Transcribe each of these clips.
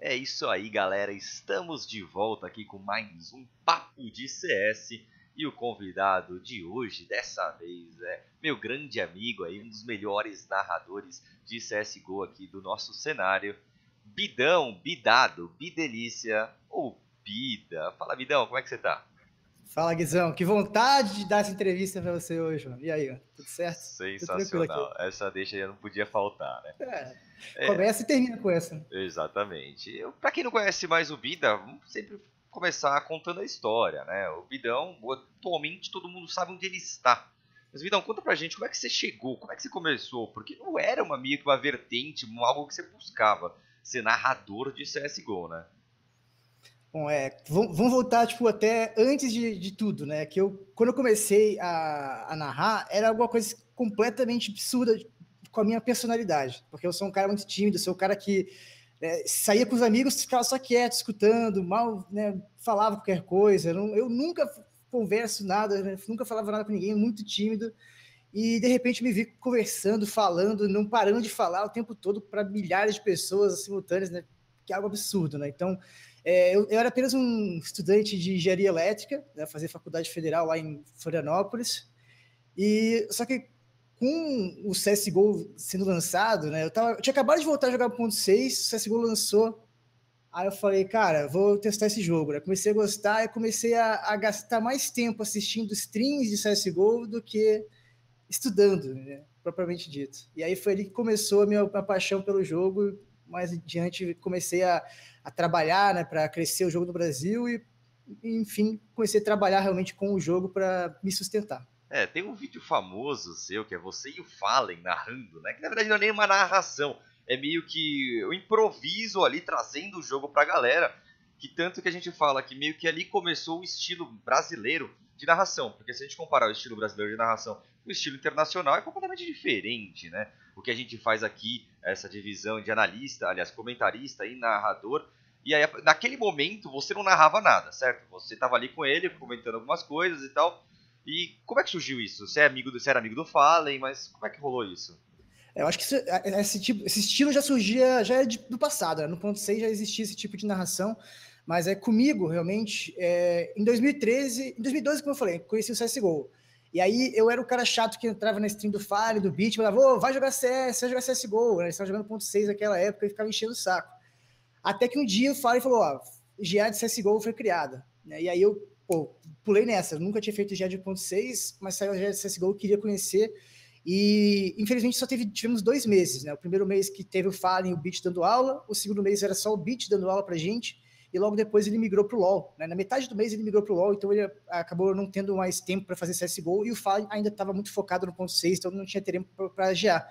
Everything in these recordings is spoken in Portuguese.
É isso aí, galera. Estamos de volta aqui com mais um Papo de CS. E o convidado de hoje, dessa vez, é meu grande amigo aí, um dos melhores narradores de CSGO aqui do nosso cenário, Bidão, Bidado, Bidelícia ou Bida. Fala, Bidão, como é que você tá? Fala, Guizão. Que vontade de dar essa entrevista pra você hoje, mano. E aí, ó, tudo certo? Tô tranquilo aqui. Sensacional. Essa deixa já não podia faltar, né? É, É, começa e termina com essa. exatamente. Pra quem não conhece mais o Bida, vamos sempre começar contando a história, né? O Bidão, atualmente todo mundo sabe onde ele está. Mas, Bidão, conta pra gente como é que você chegou, como é que você começou? Porque não era meio que uma vertente, algo que você buscava, ser narrador de CSGO, né? Bom, vamos voltar, tipo, até antes de tudo, né? Quando eu comecei a narrar, era alguma coisa completamente absurda com a minha personalidade. Porque eu sou um cara muito tímido, sou um cara que saía com os amigos, ficava só quieto, escutando, mal, né, falava qualquer coisa. Eu nunca converso nada, né, nunca falava nada com ninguém, muito tímido. E de repente me vi conversando, falando, não parando de falar o tempo todo para milhares de pessoas simultâneas, né? Que é algo absurdo, né? Então, eu era apenas um estudante de engenharia elétrica, né, fazia faculdade federal lá em Florianópolis, e só que com o CSGO sendo lançado, né? Eu tinha acabado de voltar a jogar 1.6, o CSGO lançou, aí eu falei, cara, vou testar esse jogo, né? Comecei a gostar e comecei a gastar mais tempo assistindo streams de CSGO do que estudando, né, propriamente dito. E aí foi ali que começou a minha paixão pelo jogo. Mais adiante comecei a trabalhar, né, para crescer o jogo no Brasil e, enfim, comecei a trabalhar realmente com o jogo para me sustentar. É, tem um vídeo famoso seu, que é você e o Fallen narrando, né? Que na verdade não é nem uma narração, é meio que o improviso ali, trazendo o jogo pra galera. Que tanto que a gente fala que meio que ali começou o estilo brasileiro de narração. Porque se a gente comparar o estilo brasileiro de narração com o estilo internacional, é completamente diferente, né? O que a gente faz aqui, essa divisão de analista, aliás, comentarista e narrador. E aí, naquele momento, você não narrava nada, certo? Você tava ali com ele, comentando algumas coisas e tal. E como é que surgiu isso? Você era amigo do Fallen, mas como é que rolou isso? Eu acho que esse estilo já surgia, já é do passado, né? No ponto 6 já existia esse tipo de narração, mas comigo, realmente, em 2013, em 2012, como eu falei, conheci o CSGO. E aí eu era o cara chato que entrava na stream do Fallen, do Beat, falava, ô, vai jogar CS, vai jogar CSGO, né? Eles estavam jogando ponto 6 naquela época e ficava enchendo o saco. Até que um dia o Fallen falou, ó, GA de CSGO foi criada, né? E aí eu, pô, pulei nessa, eu nunca tinha feito GA de ponto 6, mas saiu a GA de CSGO, eu queria conhecer. E infelizmente só tivemos 2 meses, né? O primeiro mês que teve o Fallen e o Beat dando aula, o segundo mês era só o Beat dando aula pra gente, e logo depois ele migrou pro LoL, né? Na metade do mês ele migrou pro LoL, então ele acabou não tendo mais tempo para fazer CSGO, e o Fallen ainda estava muito focado no ponto 6, então não tinha tempo para GA.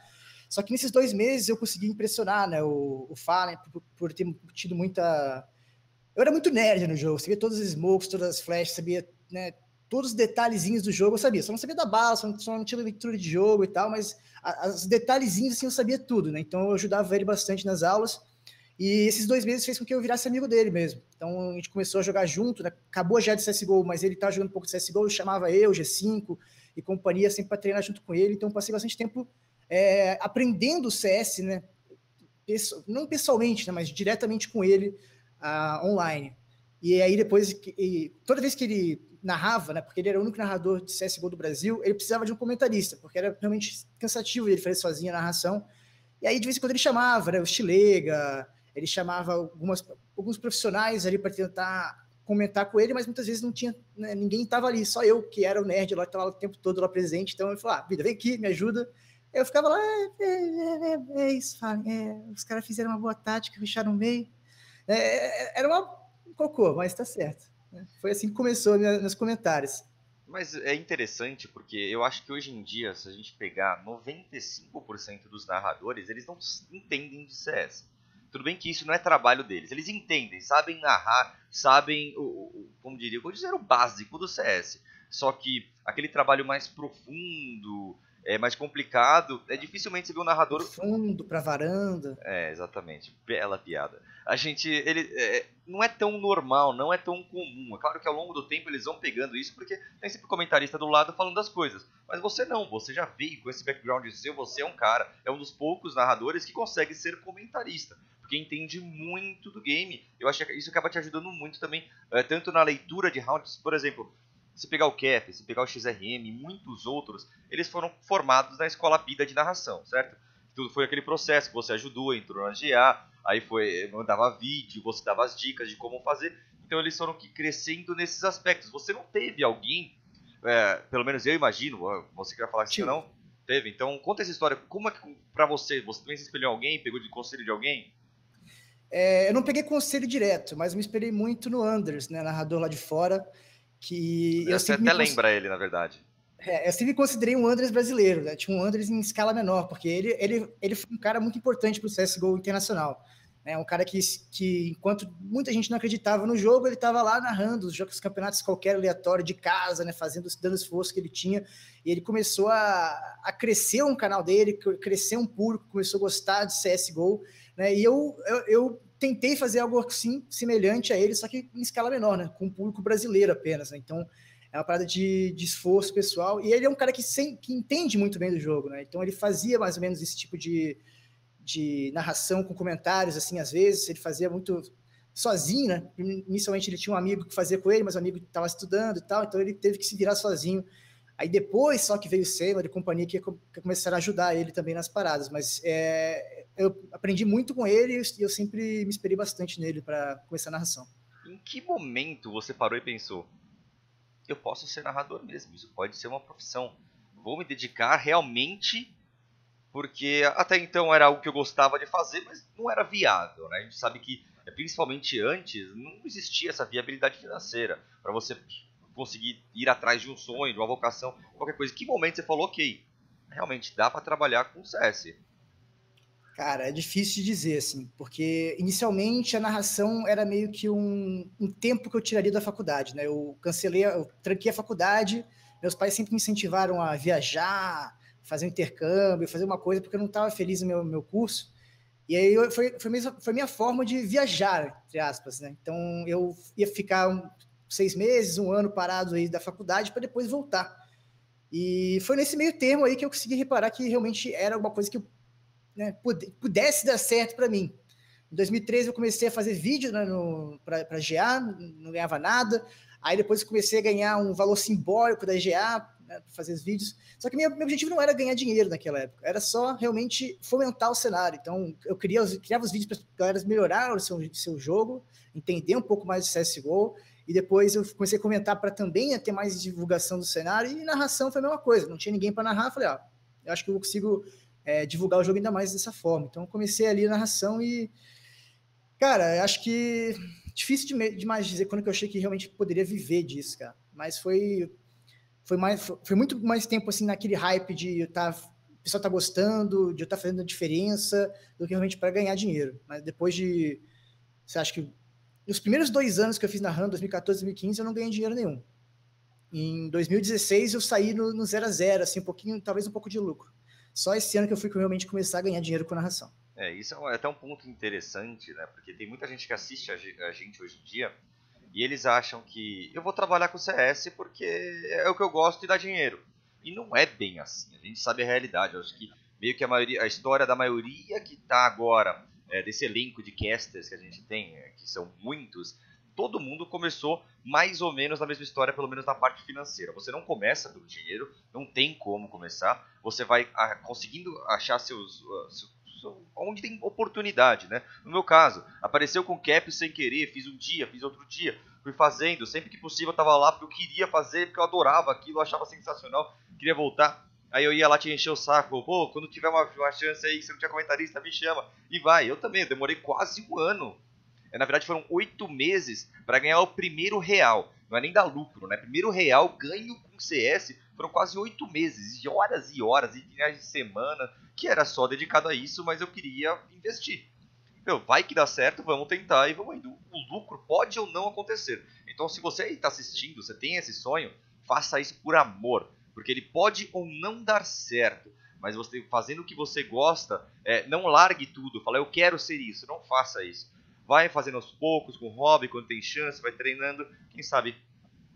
Só que nesses 2 meses eu consegui impressionar, né, o Fallen por ter tido muita... Eu era muito nerd no jogo, sabia todos os smokes, todas as flashes, sabia, né, todos os detalhezinhos do jogo, eu sabia. Só não sabia da bala, só não tinha leitura de jogo e tal, mas os detalhezinhos, assim, eu sabia tudo, né? Então eu ajudava ele bastante nas aulas. E esses 2 meses fez com que eu virasse amigo dele mesmo. Então a gente começou a jogar junto, né? Acabou já de CSGO, mas ele estava jogando um pouco de CSGO, eu chamava eu, G5 e companhia, sempre para treinar junto com ele. Então passei bastante tempo aprendendo o CS, né? Não pessoalmente, né? Mas diretamente com ele online. E aí depois, toda vez que ele narrava, né, porque ele era o único narrador de CSGO do Brasil, ele precisava de um comentarista, porque era realmente cansativo ele fazer sozinho a narração. E aí de vez em quando ele chamava, né, o Chilega, ele chamava alguns profissionais ali para tentar comentar com ele, mas muitas vezes não tinha, né, ninguém estava ali, só eu que era o nerd lá, que estava o tempo todo lá presente. Então ele falou, vida, vem aqui, me ajuda. Eu ficava lá, isso, os caras fizeram uma boa tática, fecharam no meio. Era um cocô, mas tá certo. Né? Foi assim que começou nos comentários. Mas é interessante porque eu acho que hoje em dia, se a gente pegar 95% dos narradores, eles não entendem de CS. Tudo bem que isso não é trabalho deles. Eles entendem, sabem narrar, sabem, como diria, vou dizer o básico do CS. Só que aquele trabalho mais profundo, mais complicado, dificilmente você vê um Do narrador. fundo pra varanda. É, exatamente. Bela piada. Não é tão normal, não é tão comum. É claro que ao longo do tempo eles vão pegando isso, porque tem sempre comentarista do lado falando das coisas. Mas você não, você já veio com esse background seu, você é um cara, é um dos poucos narradores que consegue ser comentarista. porque entende muito do game. Eu acho que isso acaba te ajudando muito também, tanto na leitura de rounds, por exemplo, se pegar o Kef, se pegar o XRM, muitos outros, eles foram formados na escola Bida de narração, certo? Tudo foi aquele processo que você ajudou, entrou na GA, aí mandava vídeo, você dava as dicas de como fazer. Então eles foram crescendo nesses aspectos. Você não teve alguém, pelo menos eu imagino, você quer falar que sim ou não? Teve? Então conta essa história. Como é que pra você também se espelhou em alguém, pegou de conselho de alguém? Eu não peguei conselho direto, mas me espelhei muito no Anders, né, narrador lá de fora, que eu Você sempre até lembra ele, na verdade. eu sempre considerei um Andres brasileiro, né? Tinha um Andres em escala menor, porque ele foi um cara muito importante para o CSGO internacional. Né? Um cara que, enquanto muita gente não acreditava no jogo, ele estava lá narrando os jogos, os campeonatos qualquer aleatório de casa, né? Dando esforço que ele tinha. E ele começou a crescer um canal dele, crescer um público, começou a gostar de CSGO. Né? E eu tentei fazer algo assim, semelhante a ele, só que em escala menor, né? Com um público brasileiro apenas. Né? Então, é uma parada de esforço pessoal. E ele é um cara que entende muito bem do jogo, né? Então ele fazia mais ou menos esse tipo de narração com comentários, assim, às vezes. Ele fazia muito sozinho, né? Inicialmente ele tinha um amigo que fazia com ele, mas o amigo estava estudando e tal, então ele teve que se virar sozinho. Aí depois só que veio o Sailor e companhia que começaram a ajudar ele também nas paradas. Mas eu aprendi muito com ele e eu sempre me esperei bastante nele para começar a narração. Em que momento você parou e pensou: eu posso ser narrador mesmo, isso pode ser uma profissão, vou me dedicar realmente, porque até então era algo que eu gostava de fazer, mas não era viável, né? A gente sabe que, principalmente antes, não existia essa viabilidade financeira para você conseguir ir atrás de um sonho, de uma vocação, qualquer coisa. Que momento você falou: ok, realmente dá para trabalhar com CS? Cara, é difícil de dizer, assim, porque inicialmente a narração era meio que um tempo que eu tiraria da faculdade, né? Eu tranquei a faculdade, meus pais sempre me incentivaram a viajar, fazer um intercâmbio, fazer uma coisa, porque eu não estava feliz no meu curso. E aí foi minha forma de viajar, entre aspas, né? Então eu ia ficar 6 meses, um ano parado aí da faculdade para depois voltar. E foi nesse meio termo aí que eu consegui reparar que realmente era alguma coisa que eu, né, pudesse dar certo para mim. Em 2013 eu comecei a fazer vídeo, né, para GA, não ganhava nada. Aí depois eu comecei a ganhar um valor simbólico da GA, né, para fazer os vídeos. Só que meu objetivo não era ganhar dinheiro naquela época, era só realmente fomentar o cenário. Então eu criava os vídeos para a galera melhorar o seu jogo, entender um pouco mais de CSGO. E depois eu comecei a comentar para também ter mais divulgação do cenário. E narração foi a mesma coisa, não tinha ninguém para narrar. Falei, eu acho que eu consigo divulgar o jogo ainda mais dessa forma. Então, eu comecei ali a narração e, cara, acho que difícil demais dizer quando que eu achei que realmente poderia viver disso, cara. Mas foi muito mais tempo, assim, naquele hype de o pessoal tá gostando, de eu estar fazendo a diferença, do que realmente para ganhar dinheiro. Mas depois você acha que nos primeiros 2 anos que eu fiz narrando, 2014, 2015, eu não ganhei dinheiro nenhum. Em 2016 eu saí no 0 a 0, assim, talvez um pouco de lucro. Só esse ano que eu fui realmente começar a ganhar dinheiro com narração. Isso é até um ponto interessante, né? Porque tem muita gente que assiste a gente hoje em dia e eles acham que eu vou trabalhar com CS porque é o que eu gosto e dá dinheiro. E não é bem assim. A gente sabe a realidade. Eu acho que meio que a história da maioria que está agora, desse elenco de casters que a gente tem, que são muitos, todo mundo começou mais ou menos na mesma história, pelo menos na parte financeira. Você não começa pelo dinheiro, não tem como começar. Você vai conseguindo achar onde tem oportunidade, né? No meu caso, apareceu com cap sem querer, fiz um dia, fiz outro dia, fui fazendo, sempre que possível eu tava lá porque eu queria fazer, porque eu adorava aquilo, eu achava sensacional, queria voltar. Aí eu ia lá te encher o saco, pô, quando tiver uma chance aí, se não tiver comentarista, me chama. E vai, eu também, eu demorei quase um ano. Na verdade foram 8 meses para ganhar o primeiro real. Não é nem dar lucro, né? Primeiro real ganho com CS foram quase 8 meses, de horas e horas, e finais de semana, que era só dedicado a isso, mas eu queria investir. Meu, vai que dá certo, vamos tentar e vamos indo. O lucro pode ou não acontecer. Então, se você está assistindo, você tem esse sonho, faça isso por amor, porque ele pode ou não dar certo. Mas você fazendo o que você gosta, não largue tudo, fala eu quero ser isso, não faça isso. Vai fazendo aos poucos, com hobby, quando tem chance, vai treinando, quem sabe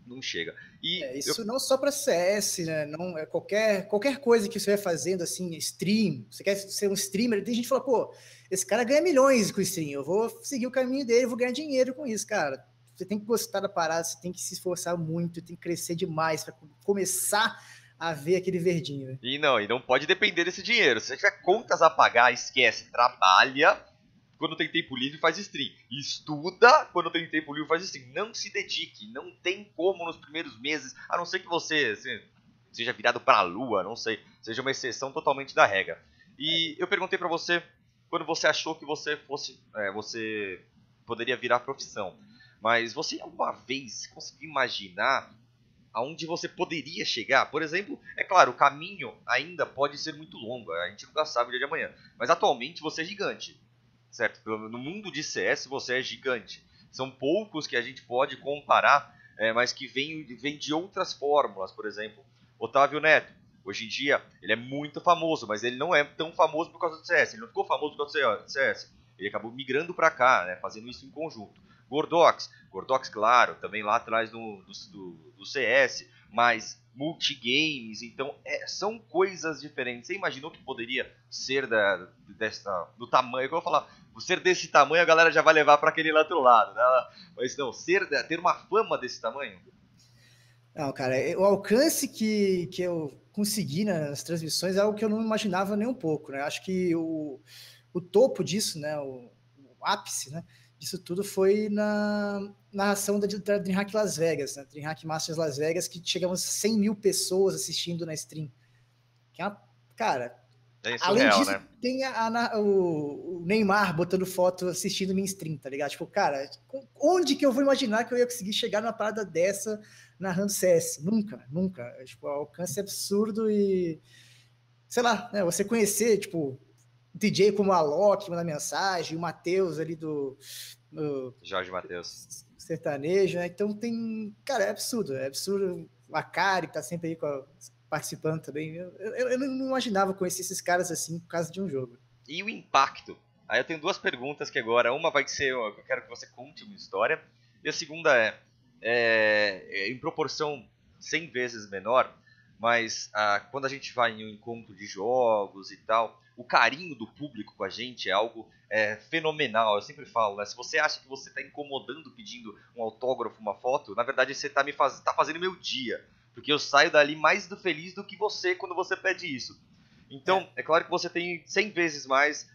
não chega. E isso não só para CS, né? Não é qualquer coisa que você vai fazendo assim, stream. Você quer ser um streamer? Tem gente que fala, pô, esse cara ganha milhões com stream. Eu vou seguir o caminho dele, vou ganhar dinheiro com isso, cara. Você tem que gostar da parada, você tem que se esforçar muito, tem que crescer demais para começar a ver aquele verdinho. Né? E não pode depender desse dinheiro. Se você tiver contas a pagar, esquece, trabalha. Quando tem tempo livre, faz stream. Estuda quando tem tempo livre, faz stream. Não se dedique. Não tem como nos primeiros meses, a não ser que você seja virado para a lua, não sei. Seja uma exceção totalmente da regra. E eu perguntei para você, quando você achou que você você poderia virar profissão. Mas você alguma vez conseguiu imaginar aonde você poderia chegar? Por exemplo, é claro, o caminho ainda pode ser muito longo. A gente nunca sabe o dia de amanhã. Mas atualmente você é gigante. Certo? No mundo de CS você é gigante. São poucos que a gente pode comparar, mas que vêm de outras fórmulas. Por exemplo, Otávio Neto. Hoje em dia ele é muito famoso, mas ele não é tão famoso por causa do CS. Ele não ficou famoso por causa do CS. Ele acabou migrando para cá, né, fazendo isso em conjunto. Gordox, claro, também lá atrás do CS, mas multigames, então são coisas diferentes. Você imaginou que poderia ser do tamanho, como eu falar, ser desse tamanho a galera já vai levar para aquele outro lado, né? Mas não, ter uma fama desse tamanho? Não, cara, o alcance que eu consegui nas transmissões é algo que eu não imaginava nem um pouco, né? Acho que o topo disso, né, o ápice, né, disso tudo foi na narração da DreamHack Las Vegas, né, DreamHack Masters Las Vegas, que chegamos a 100 mil pessoas assistindo na stream. Que é uma, cara, além disso, né? Tem o Neymar botando foto assistindo minha stream, tá ligado? Tipo, cara, onde que eu vou imaginar que eu ia conseguir chegar numa parada dessa narrando CS? Nunca. Tipo, o alcance é absurdo e, sei lá, né, você conhecer, tipo, DJ como a Alok manda mensagem, o Matheus ali do Jorge Matheus sertanejo, né? Então tem, cara, é absurdo. A Kari que tá sempre aí participando também. Eu não imaginava conhecer esses caras assim por causa de um jogo. E o impacto? Aí eu tenho duas perguntas que agora, uma vai ser, eu quero que você conte uma história, e a segunda é em proporção 100 vezes menor, mas quando a gente vai em um encontro de jogos e tal, o carinho do público com a gente é algo fenomenal. Eu sempre falo, né? Se você acha que você está incomodando pedindo um autógrafo, uma foto, na verdade você está fazendo meu dia. Porque eu saio dali mais feliz do que você quando você pede isso. Então, é claro que você tem 100 vezes mais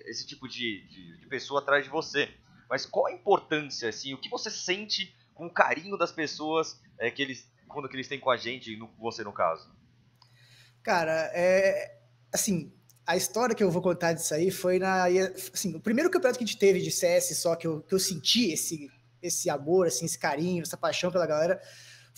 esse tipo de pessoa atrás de você. Mas qual a importância, assim, o que você sente com o carinho das pessoas quando eles têm com a gente e você no caso? Cara, assim, a história que eu vou contar disso aí foi assim, o primeiro campeonato que a gente teve de CS só que eu senti esse amor, assim, esse carinho, essa paixão pela galera,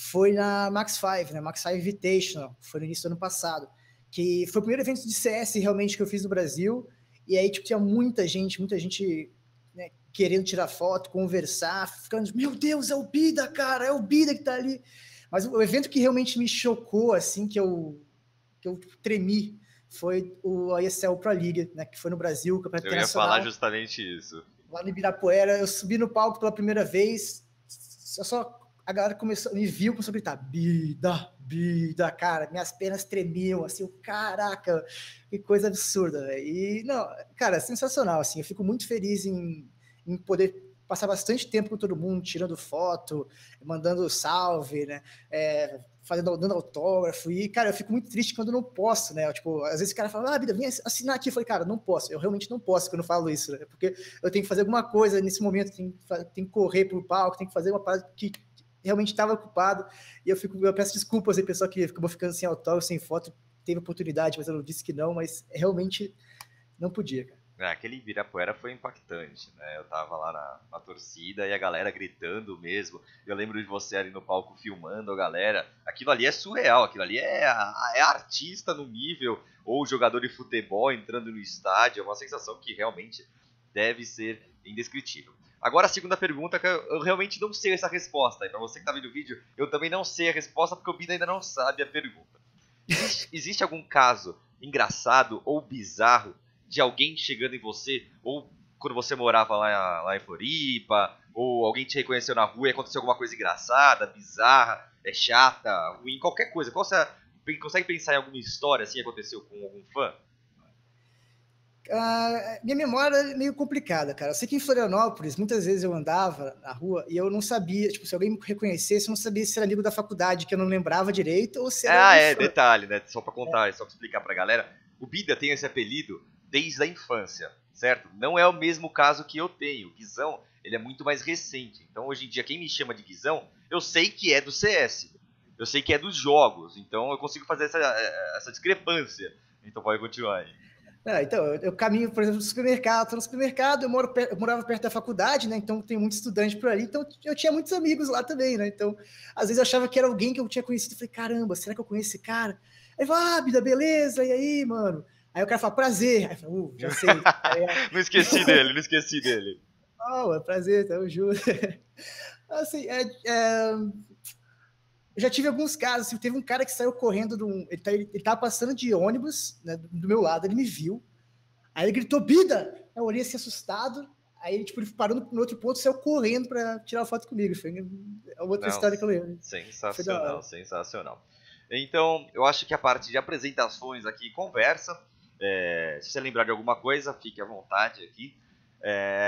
foi na Max 5, né? Max 5 Invitational, foi no início do ano passado, que foi o primeiro evento de CS realmente que eu fiz no Brasil, e aí tipo, tinha muita gente, né, querendo tirar foto, conversar, ficando, meu Deus, é o Bida, cara, é o Bida que tá ali. Mas o evento que realmente me chocou, assim, que eu tremi, foi o ESL Pro League, né, que foi no Brasil, o Campeonato Internacional. Eu ia falar justamente isso. Lá no Ibirapuera, eu subi no palco pela primeira vez, a galera me viu, começou a gritar, Bida, cara, minhas pernas tremiam, assim, caraca, que coisa absurda, véio. E, não, cara, é sensacional, assim, eu fico muito feliz em poder passar bastante tempo com todo mundo, tirando foto, mandando salve, né, dando autógrafo, e, cara, eu fico muito triste quando não posso, né, tipo, às vezes o cara fala, Bida, vem assinar aqui, eu falei, cara, não posso, eu realmente não posso quando eu falo isso, né, porque eu tenho que fazer alguma coisa nesse momento, tenho que correr pro palco, tenho que fazer uma parada que realmente estava ocupado, e eu peço desculpas aí, pessoal que acabou ficando sem autógrafo, sem foto, teve oportunidade, mas eu disse que não, mas realmente não podia, cara. Aquele Ibirapuera foi impactante, né? Eu tava lá na torcida e a galera gritando mesmo. Eu lembro de você ali no palco filmando a galera. Aquilo ali é surreal, aquilo ali é artista no nível, ou jogador de futebol entrando no estádio. É uma sensação que realmente deve ser indescritível. Agora a segunda pergunta, que eu realmente não sei essa resposta. E pra você que tá vendo o vídeo, eu também não sei a resposta porque o Bida ainda não sabe a pergunta. Existe algum caso engraçado ou bizarro de alguém chegando em você, ou quando você morava lá em Floripa, ou alguém te reconheceu na rua e aconteceu alguma coisa engraçada, bizarra, chata, ruim, qualquer coisa. Qual você consegue pensar em alguma história assim que aconteceu com algum fã? Minha memória é meio complicada, cara. Eu sei que em Florianópolis, muitas vezes eu andava na rua e eu não sabia, tipo, se alguém me reconhecesse, eu não sabia se era amigo da faculdade, que eu não lembrava direito, ou se era Ah, algum fã. detalhe, né? Só pra contar, só pra explicar pra galera. O Bida tem esse apelido desde a infância, certo? Não é o mesmo caso que eu tenho. O Guizão, ele é muito mais recente. Então, hoje em dia, quem me chama de Guizão, eu sei que é do CS. Eu sei que é dos jogos. Então, eu consigo fazer essa discrepância. Então, pode continuar aí. Então, eu caminho, por exemplo, no supermercado, tô no supermercado, eu morava perto da faculdade, né? Então tem muito estudante por ali, então eu tinha muitos amigos lá também, né? Então, às vezes eu achava que era alguém que eu tinha conhecido, eu falei, caramba, será que eu conheço esse cara? Aí eu falo, Bida, beleza, e aí, mano? Aí o cara fala, prazer. Aí eu falo, já sei. Não esqueci dele, não esqueci dele. É prazer, tamo junto. Assim, eu já tive alguns casos, assim, teve um cara que saiu correndo, ele tava passando de ônibus, né, do meu lado, ele me viu, aí ele gritou, Bida! Eu olhei assim, assustado, aí ele parou no outro ponto e saiu correndo para tirar uma foto comigo. Foi uma outra Não, história que eu lembro. Foi da sensacional, hora. sensacional. Então, eu acho que a parte de apresentações aqui e conversa, se você lembrar de alguma coisa, fique à vontade aqui.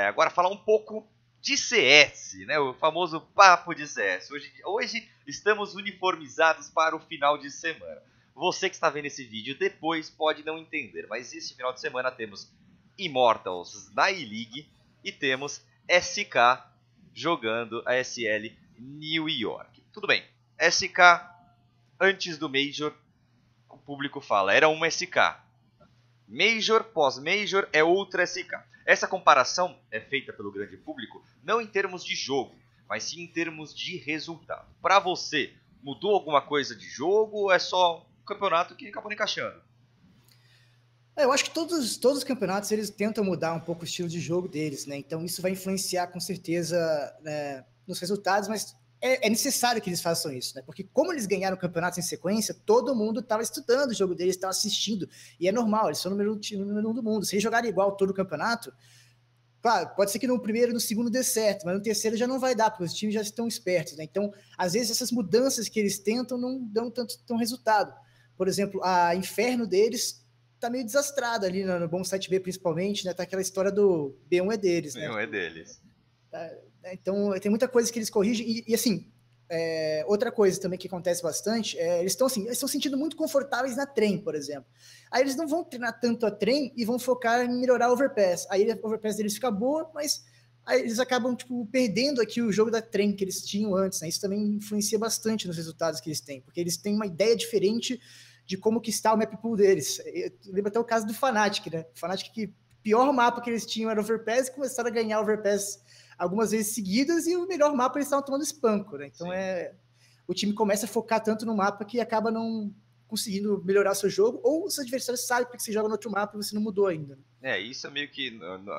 Agora, falar um pouco de CS, né? O famoso papo de CS. Hoje estamos uniformizados para o final de semana. Você que está vendo esse vídeo depois pode não entender, mas esse final de semana temos Immortals na E-League e temos SK jogando a SL New York. Tudo bem, SK antes do Major, o público fala, era uma SK. Major, pós-Major é outra SK. Essa comparação é feita pelo grande público não em termos de jogo, mas sim em termos de resultado. Para você, mudou alguma coisa de jogo ou é só um campeonato que acabou encaixando? Eu acho que todos os campeonatos eles tentam mudar um pouco o estilo de jogo deles, né? Então isso vai influenciar com certeza, né, nos resultados, mas é necessário que eles façam isso, né? Porque como eles ganharam campeonatos em sequência, todo mundo estava estudando o jogo deles, estava assistindo, e é normal, eles são o número um do mundo. Se eles jogarem igual todo o campeonato, claro, pode ser que no primeiro e no segundo dê certo, mas no terceiro já não vai dar, porque os times já estão espertos, né? Então, às vezes, essas mudanças que eles tentam não dão tanto resultado. Por exemplo, a Inferno deles tá meio desastrada ali no Bom Site B, principalmente, né? Tá aquela história do B1 é deles, né? Não é deles. Então, tem muita coisa que eles corrigem. E assim, outra coisa também que acontece bastante, eles estão sentindo muito confortáveis na trem, por exemplo. Aí eles não vão treinar tanto a trem e vão focar em melhorar o overpass. Aí a overpass deles fica boa, mas aí eles acabam tipo, perdendo aqui o jogo da trem que eles tinham antes. Né? Isso também influencia bastante nos resultados que eles têm, porque eles têm uma ideia diferente de como que está o map pool deles. Eu lembro até o caso do Fnatic, né? O Fnatic, que pior mapa que eles tinham era overpass, e começaram a ganhar overpass algumas vezes seguidas, e o melhor mapa eles estavam tomando espanco, né? Então o time começa a focar tanto no mapa que acaba não conseguindo melhorar seu jogo, ou os adversários sabem porque você joga no outro mapa e você não mudou ainda. Isso é meio que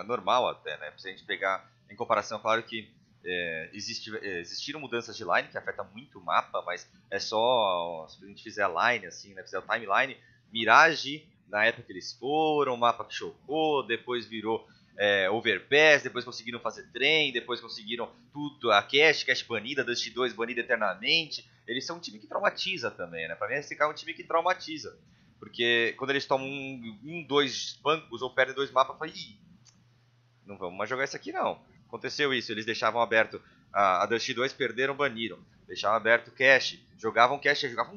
normal até, né? Se a gente pegar em comparação, claro que existiram mudanças de line que afetam muito o mapa, mas é só se a gente fizer a line, assim, né? Fizer o timeline, Mirage, na época que eles foram, o mapa que chocou, depois virou Overpass, depois conseguiram fazer trem, depois conseguiram tudo, a Cash banida, Dust 2 banida eternamente. Eles são um time que traumatiza também, né? Pra mim, esse cara é um time que traumatiza. Porque quando eles tomam dois bancos ou perdem dois mapas, eu falei, ih, não vamos mais jogar isso aqui não. Aconteceu isso, eles deixavam aberto a Dust 2, perderam, baniram. Deixavam aberto o cache, jogavam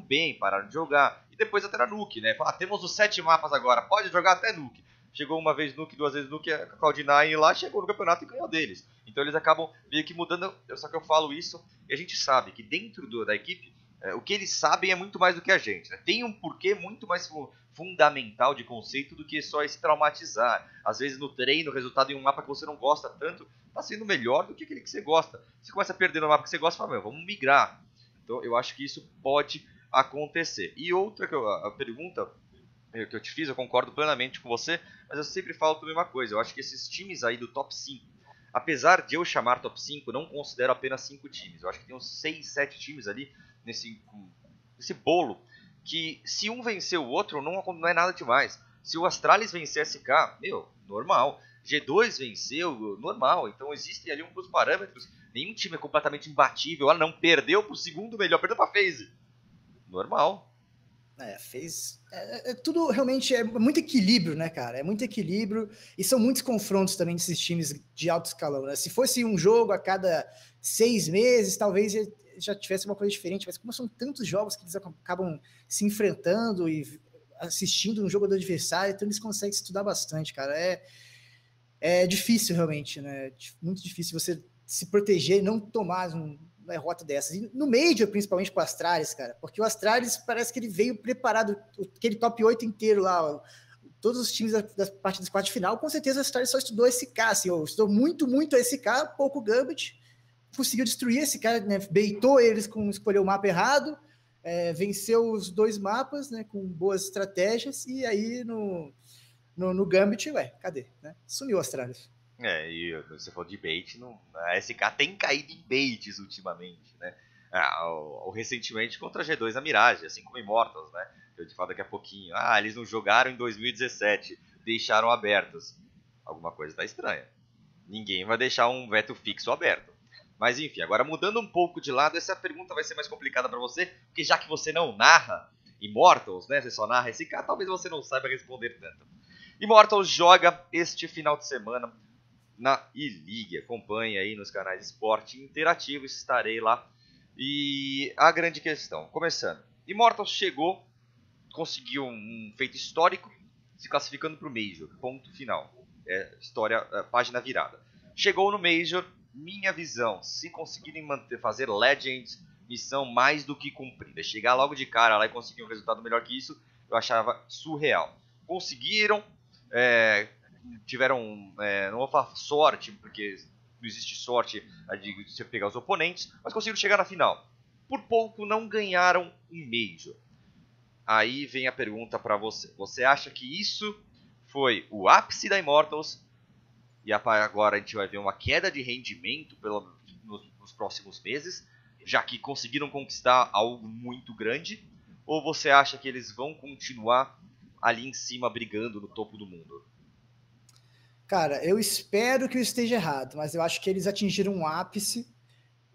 bem, pararam de jogar. E depois até na Nuke, né? Falaram, temos os 7 mapas agora, pode jogar até Nuke. Chegou uma vez Nuke, duas vezes Nuke, a Cloud9 lá chegou no campeonato e ganhou deles. Então eles acabam meio que mudando, só que eu falo isso, e a gente sabe que dentro da equipe, o que eles sabem é muito mais do que a gente. Né? Tem um porquê muito mais fundamental de conceito do que só esse traumatizar. Às vezes no treino, o resultado em um mapa que você não gosta tanto, tá sendo melhor do que aquele que você gosta. Você começa a perder no mapa que você gosta e fala, vamos migrar. Então eu acho que isso pode acontecer. E outra a pergunta que eu te fiz, eu concordo plenamente com você, mas eu sempre falo também uma coisa, eu acho que esses times aí do top 5, apesar de eu chamar top 5, não considero apenas 5 times, eu acho que tem uns 6, 7 times ali nesse bolo, que se um vencer o outro não é nada demais. Se o Astralis vencer a SK, normal. G2 venceu, normal. Então existem ali alguns parâmetros. Nenhum time é completamente imbatível. Não, perdeu pro segundo melhor, perdeu pra FaZe. Normal. Fez. Tudo realmente é muito equilíbrio, né, cara? É muito equilíbrio e são muitos confrontos também desses times de alto escalão, né? Se fosse um jogo a cada 6 meses, talvez já tivesse uma coisa diferente, mas como são tantos jogos que eles acabam se enfrentando e assistindo um jogo do adversário, então eles conseguem estudar bastante, cara. É difícil realmente, né? Muito difícil você se proteger e não tomar uma derrota dessas. E no Major, principalmente com o Astralis, cara, porque o Astralis parece que ele veio preparado, aquele top 8 inteiro lá, todos os times das partidas de quarta de final, com certeza o Astralis só estudou SK, assim, estudou muito, muito SK, pouco Gambit, conseguiu destruir esse cara, né? Baitou eles com escolher o mapa errado, venceu os 2 mapas, né, com boas estratégias, e aí no Gambit, cadê? Né? Sumiu o Astralis. E você falou de bait, a SK tem caído em baits ultimamente, né? Recentemente contra a G2 na Mirage, assim como Immortals, né? Eu te falo daqui a pouquinho. Eles não jogaram em 2017, deixaram abertos. Alguma coisa tá estranha. Ninguém vai deixar um veto fixo aberto. Mas enfim, agora mudando um pouco de lado, essa pergunta vai ser mais complicada para você, porque já que você não narra Immortals, né? Você só narra SK, talvez você não saiba responder tanto. Immortals joga este final de semana na E-League. Acompanhe aí nos canais de esporte interativo, estarei lá. E a grande questão, começando, Immortals chegou, conseguiu um feito histórico, se classificando para o Major, ponto final. Página virada. Chegou no Major, minha visão, se conseguirem fazer Legends, missão mais do que cumprida, chegar logo de cara lá e conseguir um resultado melhor que isso, eu achava surreal. Conseguiram, tiveram, não vou falar sorte, porque não existe sorte de você pegar os oponentes, mas conseguiram chegar na final. Por pouco não ganharam um Major. Aí vem a pergunta para você. Você acha que isso foi o ápice da Immortals e agora a gente vai ver uma queda de rendimento nos próximos meses, já que conseguiram conquistar algo muito grande? Ou você acha que eles vão continuar ali em cima brigando no topo do mundo? Cara, eu espero que eu esteja errado, mas eu acho que eles atingiram um ápice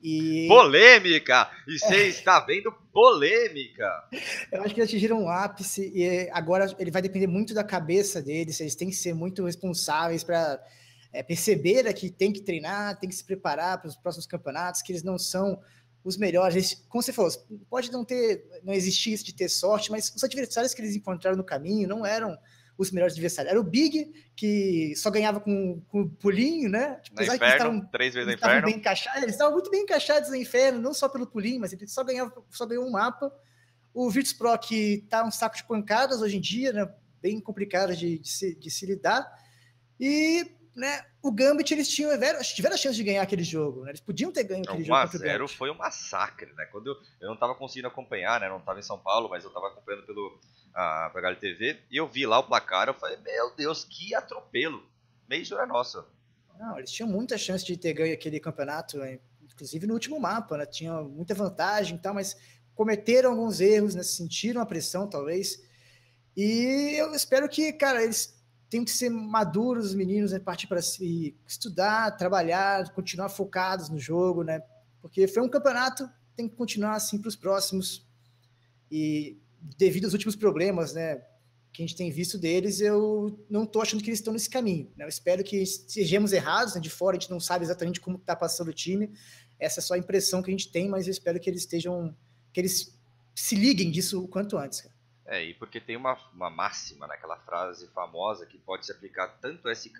e... Polêmica! E você está vendo polêmica! Eu acho que eles atingiram um ápice e agora ele vai depender muito da cabeça deles, eles têm que ser muito responsáveis para perceber que tem que treinar, tem que se preparar para os próximos campeonatos, que eles não são os melhores. Eles, como você falou, pode não existir isso de ter sorte, mas os adversários que eles encontraram no caminho não eram os melhores adversários. Era o Big, que só ganhava com o pulinho, né? Tipo, apesar Inferno, que 3 vezes no Inferno. Bem encaixados, eles estavam muito bem encaixados no Inferno, não só pelo pulinho, mas ele só ganhou um mapa. O Virtus Pro, que tá um saco de pancadas hoje em dia, né? Bem complicado de se lidar. E, né, o Gambit, eles tiveram a chance de ganhar aquele jogo, né? Eles podiam ter ganho aquele jogo contra o Gambit. 1-0 foi um massacre, né? Quando eu não tava conseguindo acompanhar, né? Eu não tava em São Paulo, mas eu tava acompanhando pelo PH TV, e eu vi lá o placar, eu falei, meu Deus, que atropelo. Major é nosso. Não, eles tinham muita chance de ter ganho aquele campeonato, né? Inclusive no último mapa, né? Tinha muita vantagem e tal, mas cometeram alguns erros, né? Sentiram a pressão, talvez. E eu espero que, cara, eles tenham que ser maduros, os meninos, né? Partir para estudar, trabalhar, continuar focados no jogo, né? Porque foi um campeonato, tem que continuar assim para os próximos. E devido aos últimos problemas, né? Que a gente tem visto deles, eu não tô achando que eles estão nesse caminho, né? Eu espero que sejamos errados, né? De fora a gente não sabe exatamente como está passando o time. Essa é só a impressão que a gente tem, mas eu espero que eles se liguem disso o quanto antes, cara. E porque tem uma máxima naquela frase famosa que pode se aplicar tanto a SK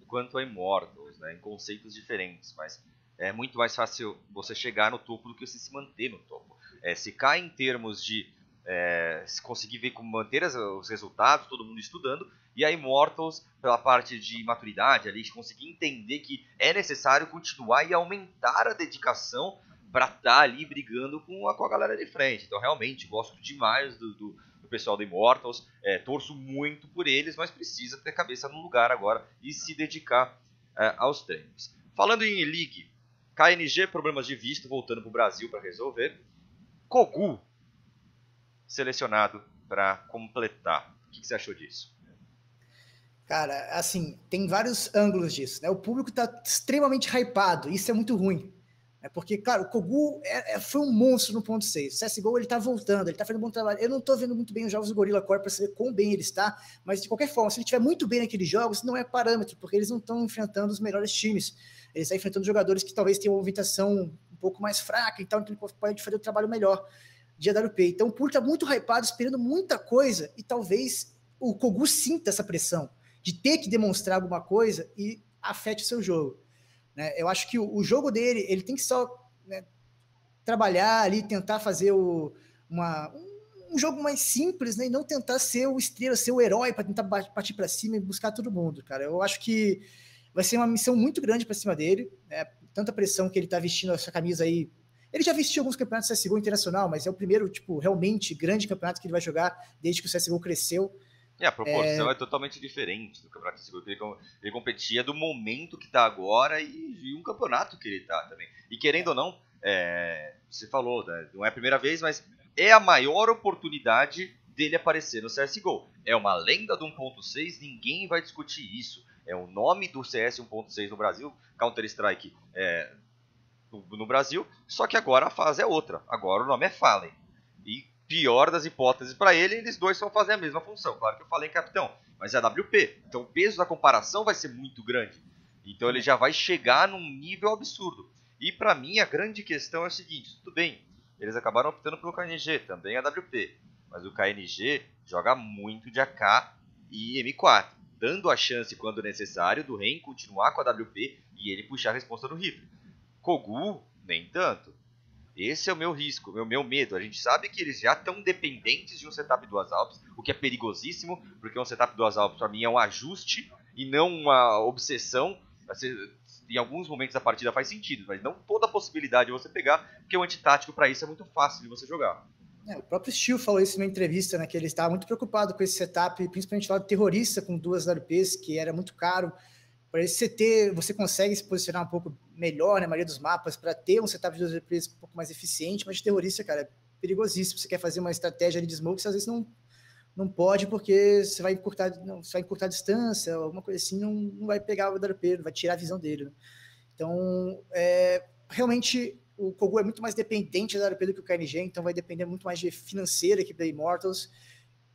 quanto a Immortals, né, em conceitos diferentes, mas é muito mais fácil você chegar no topo do que você se manter no topo. SK em termos de se conseguir ver como manter os resultados, todo mundo estudando, e a Immortals pela parte de maturidade, ali, de conseguir entender que é necessário continuar e aumentar a dedicação para estar ali brigando com a galera de frente. Então realmente gosto demais do pessoal da Immortals, torço muito por eles, mas precisa ter cabeça no lugar agora e se dedicar aos treinos. Falando em League, KNG, problemas de visto, voltando para o Brasil para resolver. Kogu, selecionado para completar. O que você achou disso? Cara, assim, tem vários ângulos disso, né? O público tá extremamente hypado, isso é muito ruim. Porque, claro, o Kogu foi um monstro no ponto 6. O CSGO, ele tá voltando, ele tá fazendo um bom trabalho. Eu não tô vendo muito bem os jogos do Gorilla Core para saber quão bem ele está, mas de qualquer forma, se ele estiver muito bem naqueles jogos, não é parâmetro, porque eles não estão enfrentando os melhores times. Eles estão enfrentando jogadores que talvez tenham uma movimentação um pouco mais fraca, então ele pode fazer o trabalho melhor de AWP. Então o público tá muito hypado, esperando muita coisa, e talvez o Kogu sinta essa pressão de ter que demonstrar alguma coisa e afete o seu jogo. Né? Eu acho que o jogo dele, ele tem que só, né, trabalhar ali, tentar fazer um jogo mais simples, né, e não tentar ser o estrela, ser o herói para tentar partir para cima e buscar todo mundo, cara. Eu acho que vai ser uma missão muito grande para cima dele, né? Tanta pressão que ele tá vestindo essa camisa aí. Ele já vestiu alguns campeonatos CSGO internacional, mas é o primeiro, tipo, realmente grande campeonato que ele vai jogar desde que o CSGO cresceu. E a proporção é totalmente diferente do campeonato de seguro que ele competia do momento que está agora e um campeonato que ele está também. E querendo ou não, você falou, né, não é a primeira vez, mas é a maior oportunidade dele aparecer no CSGO. É uma lenda do 1.6, ninguém vai discutir isso. É o nome do CS 1.6 no Brasil, Counter-Strike no Brasil, só que agora a fase é outra. Agora o nome é Fallen. E pior das hipóteses para ele, eles dois vão fazer a mesma função. Claro que eu falei capitão, mas é AWP. Então o peso da comparação vai ser muito grande. Então ele já vai chegar num nível absurdo. E para mim a grande questão é o seguinte, tudo bem, eles acabaram optando pelo KNG, também AWP. Mas o KNG joga muito de AK e M4, dando a chance, quando necessário, do Ren continuar com a AWP e ele puxar a resposta do rifle. Kogu, nem tanto. Esse é o meu risco, o meu medo. A gente sabe que eles já estão dependentes de um setup duas Alps, o que é perigosíssimo, porque um setup duas Alps para mim é um ajuste e não uma obsessão. Em alguns momentos da partida faz sentido, mas não toda a possibilidade de você pegar, porque o antitático para isso é muito fácil de você jogar. O próprio Steel falou isso numa entrevista, né, que ele estava muito preocupado com esse setup, principalmente lá do terrorista com duas WPs, que era muito caro. Para esse CT, você consegue se posicionar um pouco melhor na maioria dos mapas para ter um setup de 2 um pouco mais eficiente, mas de terrorista, cara, é perigosíssimo. Você quer fazer uma estratégia ali de smoke, você às vezes não pode, porque você vai encurtar a distância, alguma coisa assim, não vai pegar o WP, não vai tirar a visão dele. Né? Então, realmente, o Kogu é muito mais dependente da WP do que o KNG, então vai depender muito mais de financeira aqui da Immortals.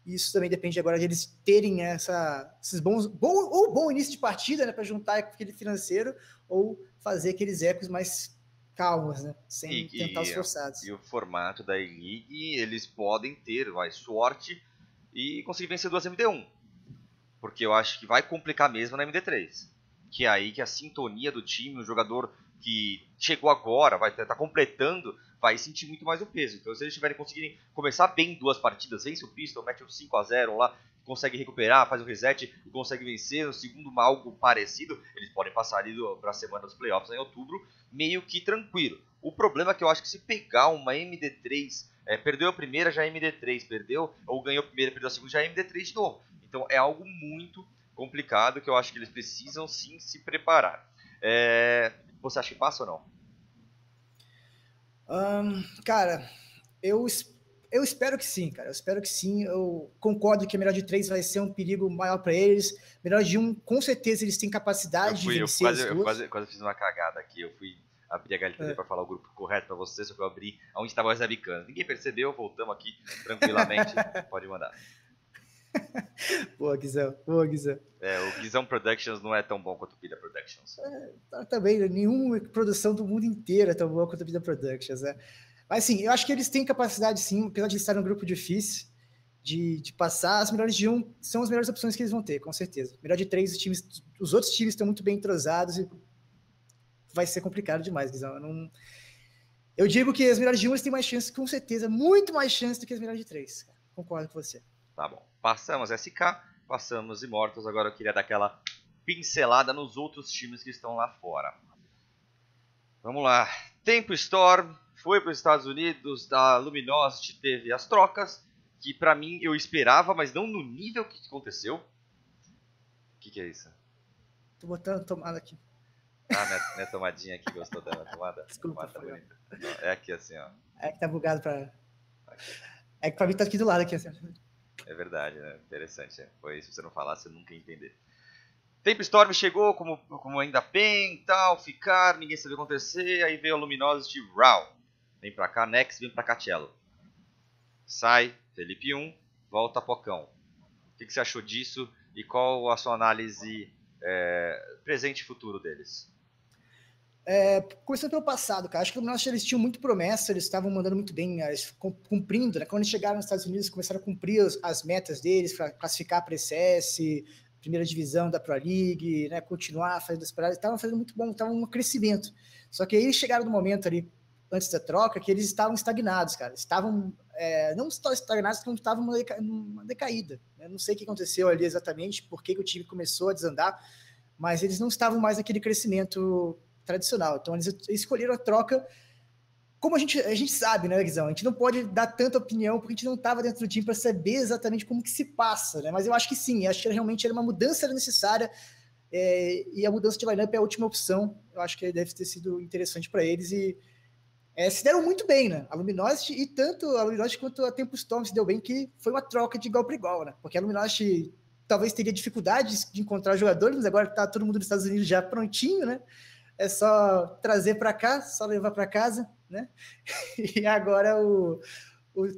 Isso também depende agora de eles terem esses bom início de partida, né, para juntar aquele financeiro ou fazer aqueles ecos mais calmos, né, sem tentar os forçados. E o formato da E-League, eles podem ter mais sorte e conseguir vencer duas MD1. Porque eu acho que vai complicar mesmo na MD3. Que é aí que a sintonia do time, o jogador que chegou agora, vai estar completando, vai sentir muito mais o peso. Então, se eles tiverem conseguirem começar bem duas partidas, vence o Pistol, mete um 5-0 lá, consegue recuperar, faz o reset e consegue vencer no segundo algo parecido, eles podem passar ali para a semana dos playoffs em outubro, meio que tranquilo. O problema é que eu acho que se pegar uma MD3, perdeu a primeira, já é MD3, perdeu, ou ganhou a primeira, perdeu a segunda, já é MD3 de novo. Então é algo muito complicado que eu acho que eles precisam sim se preparar. Você acha que passa ou não? Cara, eu espero que sim, cara. Eu espero que sim. Eu concordo que a melhor de 3 vai ser um perigo maior para eles. Melhor de 1, com certeza eles têm capacidade de vencer as duas. Eu quase fiz uma cagada aqui. Eu fui abrir a HLTV para falar o grupo correto para você, só que eu abri onde estava as webcams. Ninguém percebeu, voltamos aqui tranquilamente. Pode mandar. Boa, Guizão. Boa, Guizão. O Guizão Productions não é tão bom quanto o Pida Productions. Também, nenhuma produção do mundo inteiro é tão boa quanto o Pida Productions, né? Mas, assim, eu acho que eles têm capacidade, sim, apesar de estar num grupo difícil, de passar. As melhores de 1 são as melhores opções que eles vão ter, com certeza. Melhor de 3, os outros times estão muito bem entrosados e vai ser complicado demais, Guizão. Eu digo que as melhores de 1 eles têm mais chance, com certeza, muito mais chance do que as melhores de 3. Concordo com você. Tá bom. Passamos SK, passamos Immortals. Agora eu queria dar aquela pincelada nos outros times que estão lá fora. Vamos lá. Tempo Storm foi para os Estados Unidos, da Luminosity teve as trocas, que pra mim eu esperava, mas não no nível que aconteceu. O que é isso? Tô botando a tomada aqui. Minha tomadinha aqui, gostou dela, tomada? Desculpa, tomada bonita. É aqui assim, ó. É que tá bugado pra... É que pra mim tá aqui do lado, aqui assim. É verdade, né? Interessante. Foi, se você não falasse, eu nunca ia entender. Tempestorm chegou como ainda bem, tal, ficar, ninguém sabia o que acontecer, aí veio a Luminosity, Raw. Vem pra cá, Next, vem pra cá, Cello. Sai, Felipe 1, volta Pocão. O que você achou disso e qual a sua análise presente e futuro deles? Começando pelo passado, cara, acho que eles tinham muito promessa, eles estavam mandando muito bem, cumprindo, né? Quando eles chegaram nos Estados Unidos, começaram a cumprir as metas deles, para classificar para ECS, primeira divisão da Pro League, né? Continuar fazendo as paradas, estavam fazendo muito bom, estavam um crescimento. Só que aí eles chegaram no momento ali, antes da troca, que eles estavam estagnados, cara. Estavam, não só estagnados, como estavam numa decaída. Eu não sei o que aconteceu ali exatamente, por que o time começou a desandar, mas eles não estavam mais naquele crescimento tradicional. Então eles escolheram a troca. Como a gente sabe, né, Guizão? A gente não pode dar tanta opinião porque a gente não estava dentro do time para saber exatamente como que se passa, né? Mas eu acho que sim, acho que realmente era uma mudança necessária, e a mudança de lineup é a última opção. Eu acho que deve ter sido interessante para eles e se deram muito bem, né? A Luminosity, e tanto a Luminosity quanto a Tempus Storm se deu bem, que foi uma troca de igual para igual, né? Porque a Luminosity talvez teria dificuldades de encontrar jogadores, mas agora está todo mundo nos Estados Unidos já prontinho, né? É só trazer para cá, só levar para casa, né? E agora o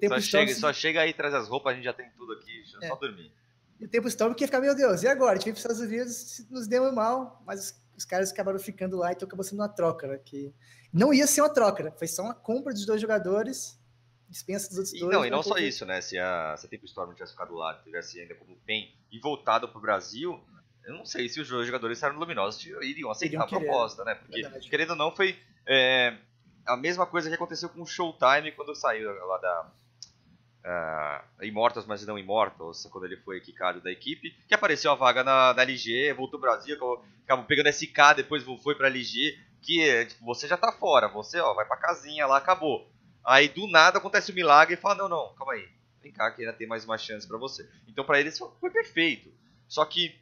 Tempus Storm... Só chega aí, traz as roupas, a gente já tem tudo aqui, só dormir. E o Tempus Storm que ia ficar, meu Deus, e agora? A gente veio para os Estados Unidos, nos deu mal, mas os caras acabaram ficando lá, então acabou sendo uma troca, né? Que não ia ser uma troca, né? Foi só uma compra dos 2 jogadores, dispensa dos outros 2. Não, e não só isso, né? Se a Tempus Storm tivesse ficado lá, tivesse ainda como PEN e voltado pro Brasil, eu não sei se os jogadores estavam luminosos iriam aceitar a proposta, né? Porque, querendo ou não, foi a mesma coisa que aconteceu com o Showtime quando saiu lá da Immortals, mas não Immortals, quando ele foi quicado da equipe, que apareceu a vaga na LG, voltou pro Brasil, acabou pegando SK, depois foi pra LG, que tipo, você já tá fora, você vai pra casinha lá, acabou. Aí do nada acontece o milagre e fala, não, calma aí, vem cá que ainda tem mais uma chance pra você. Então pra eles foi perfeito. Só que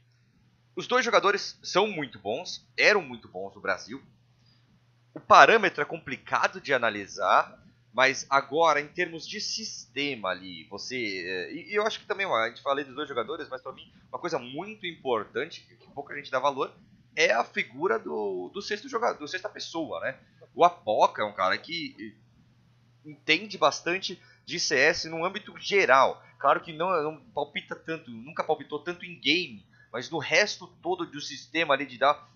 os 2 jogadores são muito bons, eram muito bons no Brasil. O parâmetro é complicado de analisar, mas agora, em termos de sistema ali, e eu acho que também, a gente falei dos 2 jogadores, mas pra mim, uma coisa muito importante, que pouca gente dá valor, é a figura do sexto jogador, do sexta pessoa, né? O Apoca é um cara que entende bastante de CS no âmbito geral. Claro que não palpita tanto, nunca palpitou tanto em game, mas no resto todo do sistema ali de dar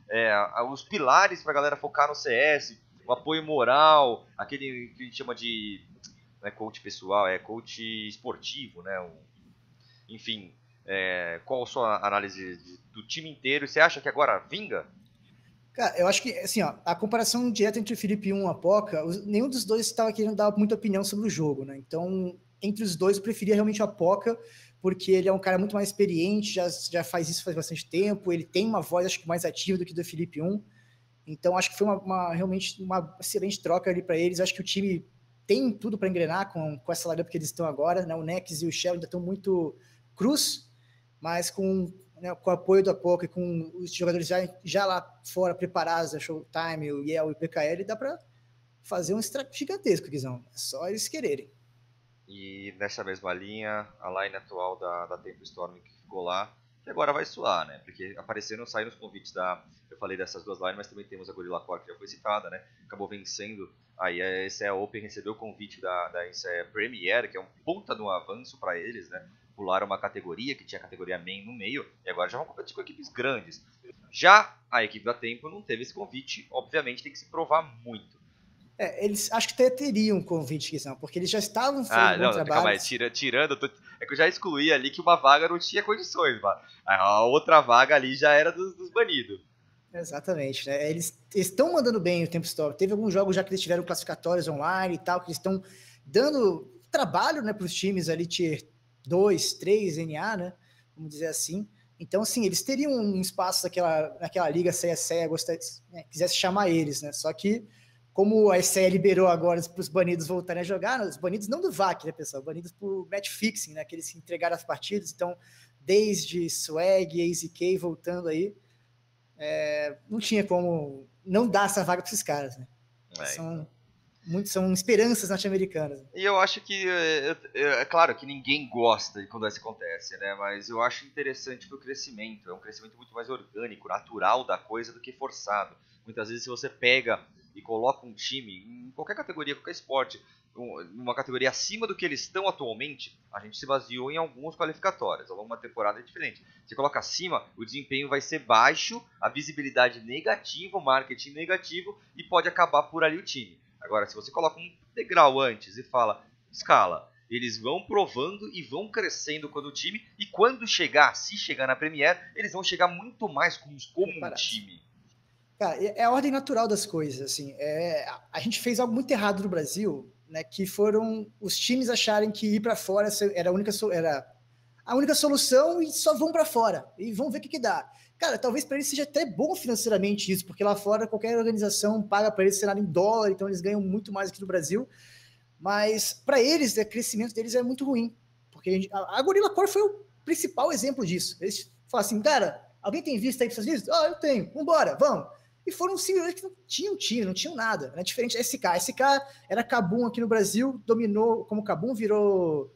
os pilares pra galera focar no CS, o apoio moral, aquele que a gente chama de, não é coach pessoal, é coach esportivo, né? Enfim, qual a sua análise do time inteiro? Você acha que agora vinga? Cara, eu acho que, assim, a comparação direta entre o Felipe 1 e o Apoca, nenhum dos dois estava querendo dar muita opinião sobre o jogo, né? Então, entre os dois, eu preferia realmente o Apoca, porque ele é um cara muito mais experiente, já faz isso faz bastante tempo, ele tem uma voz, acho que mais ativa do que do Felipe 1. Então, acho que foi realmente uma excelente troca ali para eles. Acho que o time tem tudo para engrenar com essa lineup que eles estão agora, né? O Nex e o Shell ainda estão muito cruz, mas com o apoio do Apoca e com os jogadores já lá fora preparados, a Showtime, o Yel e o PKL, dá para fazer um estrago gigantesco, Guizão. É só eles quererem. E nessa mesma linha, a line atual da Tempus Storm que ficou lá, que agora vai suar, né? Porque saíram os convites eu falei dessas 2 lines, mas também temos a Gorilla Core, que já foi citada, né? Acabou vencendo. Aí a ESEA Open recebeu o convite da ESEA Premier, que é um puta de um avanço para eles, né? Pularam uma categoria, que tinha a categoria main no meio, e agora já vão competir com equipes grandes. Já a equipe da Tempo não teve esse convite, obviamente tem que se provar muito. Eles acho que até teriam um convite, Guizão, porque eles já estavam fazendo bom trabalho. Calma aí, tirando, é que eu já excluí ali que uma vaga não tinha condições, mano. A outra vaga ali já era dos banidos. Exatamente, né? Eles estão mandando bem o Tempus Storm. Teve alguns jogos já que eles tiveram classificatórios online e tal, que eles estão dando trabalho, né, para os times ali tier 2, 3, NA, né? Vamos dizer assim. Então, assim, eles teriam um espaço naquela liga se a ESEA quisesse chamar eles, né? Só que, como a ESEA liberou agora para os banidos voltarem a jogar, os banidos não do VAC, né, pessoal? Banidos por match fixing, né? Que eles se entregaram as partidas. Então, desde Swag, AZK voltando aí, não tinha como não dar essa vaga para esses caras, né? são esperanças norte-americanas. E eu acho que, é claro que ninguém gosta de quando isso acontece, né? Mas eu acho interessante pro crescimento. É um crescimento muito mais orgânico, natural da coisa do que forçado. Muitas vezes se você pega e coloca um time, em qualquer categoria, qualquer esporte, uma categoria acima do que eles estão atualmente, a gente se baseou em alguns qualificatórios. Ao longo de uma temporada é diferente. Você coloca acima, o desempenho vai ser baixo, a visibilidade negativa, o marketing negativo e pode acabar por ali o time. Agora, se você coloca um degrau antes e fala, escala, eles vão provando e vão crescendo quando o time, e quando chegar, se chegar na Premier, eles vão chegar muito mais como um time. Cara, é a ordem natural das coisas, assim. A gente fez algo muito errado no Brasil, né, que foram os times acharem que ir para fora era a única solução e só vão para fora e vão ver o que dá. Cara, talvez para eles seja até bom financeiramente isso, porque lá fora qualquer organização paga para eles cenário em dólar, então eles ganham muito mais aqui no Brasil. Mas para eles, o crescimento deles é muito ruim, porque a Gorilla Core foi o principal exemplo disso. Eles falam assim, cara, alguém tem visto aí para vocês Unidos? Eu tenho, vambora, vamos. E foram simplesmente que não tinham time, não tinham nada. Era diferente. SK era Kabum aqui no Brasil, dominou como Kabum, virou